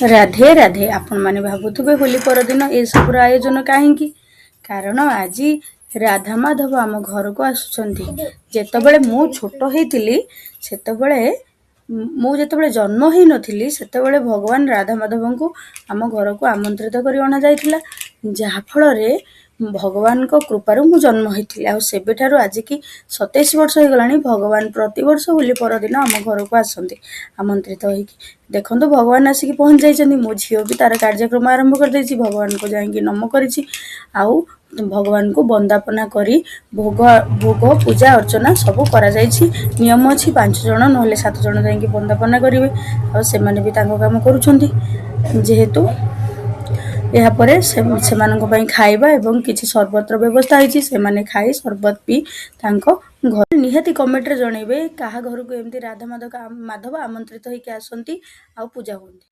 राधे राधे। आपण मैंने भावुवे होली परदिन ए सबुर आयोजन कहीं कारण आज राधा माधव आम घर को आसुचंती। जेतबेले मु छोट होइतिली सेतबेले मु जेतबेले जन्म ही नथिली सेतबेले भगवान राधा माधव को आम घर को आमंत्रित करी अणा जाइथिला, जहा फल रे भगवान को कृपारू मु जन्म होइतिली। आ सेबेठारु आज की 27 वर्ष हो गलानी भगवान प्रति वर्ष होली परदिन आम घर को आसंती आमंत्रित होइकी। देखंतु भगवान आसिकी पहुंच जाइछन्ती। मो झियो भी तार कार्यक्रम आरंभ कर देछि, भगवान को जाइकी नम करिछि। आउ भगवान को वंदापना करी भोग भोग पूजा अर्चना सब करा जाइछि। नियम अछि 5 जण नहले 7 जण जाइकी वंदापना करिवे। आ से माने भी तांको काम करूछन्ती। जेहेतु यहाँ पर से खाइबा एवं किसी शरबतर व्यवस्था होती से माने खाई शरबत पी तांको घर निहाती कमेंट रे जणेबे कहा घर को एमती राधा माधव आमंत्रित होइके आसंती आ पूजा होती।